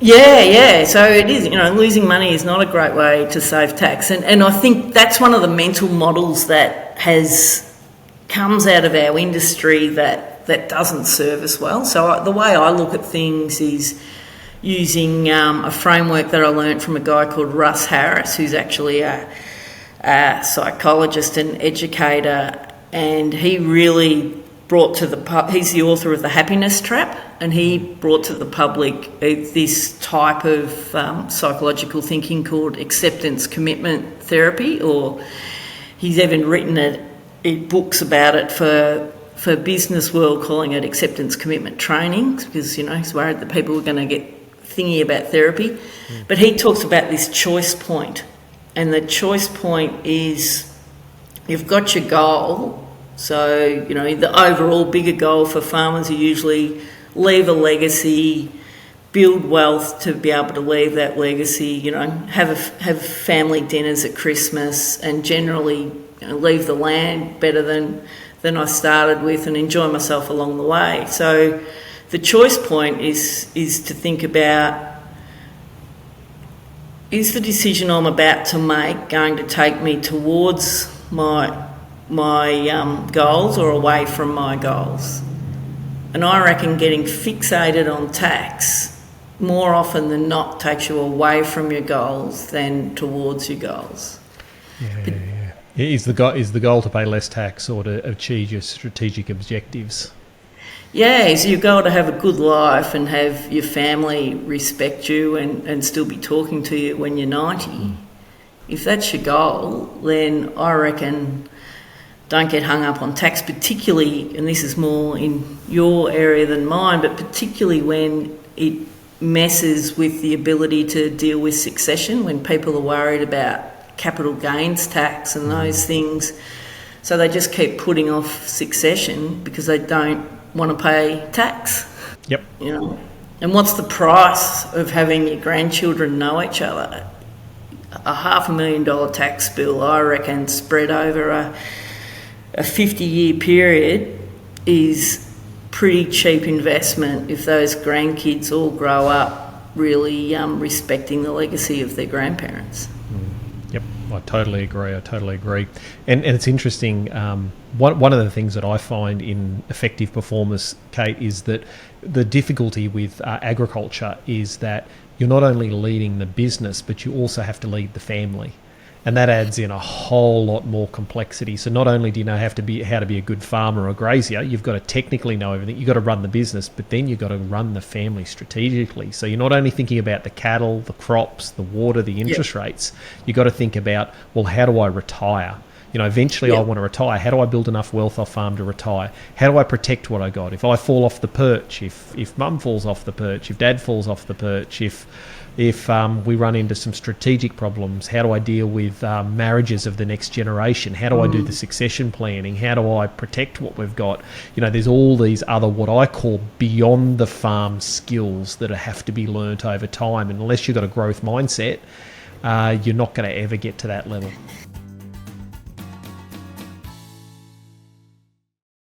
Yeah. So it is, losing money is not a great way to save tax. And I think that's one of the mental models that comes out of our industry that doesn't serve us well. So the way I look at things is using a framework that I learnt from a guy called Russ Harris, who's actually a psychologist and educator, and he really brought to he's the author of The Happiness Trap, and he brought to the public this type of psychological thinking called acceptance commitment therapy, or he's even written books about it for business world, calling it acceptance commitment training, because he's worried that people are going to get thingy about therapy. But he talks about this choice point, and the choice point is you've got your goal. So, the overall bigger goal for farmers are usually leave a legacy, build wealth to be able to leave that legacy, have family dinners at Christmas, and generally leave the land better than I started with, and enjoy myself along the way. So the choice point is to think about, is the decision I'm about to make going to take me towards my goals or away from my goals? And I reckon getting fixated on tax more often than not takes you away from your goals than towards your goals. Yeah. Is the goal to pay less tax or to achieve your strategic objectives? Yeah, is your goal to have a good life and have your family respect you and still be talking to you when you're 90. If that's your goal, then I reckon don't get hung up on tax, particularly, and this is more in your area than mine, but particularly when it messes with the ability to deal with succession, when people are worried about capital gains tax and those things. So they just keep putting off succession because they don't want to pay tax. Yep. And what's the price of having your grandchildren know each other? A $500,000 tax bill, I reckon, spread over a 50-year period is pretty cheap investment if those grandkids all grow up really respecting the legacy of their grandparents. Yep, I totally agree. And it's interesting, one of the things that I find in effective performers, Kate, is that the difficulty with agriculture is that you're not only leading the business, but you also have to lead the family. And that adds in a whole lot more complexity. So not only do you know how to be a good farmer or grazier, you've got to technically know everything. You've got to run the business, but then you've got to run the family strategically. So you're not only thinking about the cattle, the crops, the water, the interest rates. You've got to think about, well, how do I retire? Eventually I want to retire. How do I build enough wealth off farm to retire? How do I protect what I got? If I fall off the perch, if mum falls off the perch, if dad falls off the perch, if we run into some strategic problems, how do I deal with marriages of the next generation? How do I do the succession planning? How do I protect what we've got? There's all these other, what I call beyond the farm skills that have to be learnt over time. And unless you've got a growth mindset, you're not going to ever get to that level.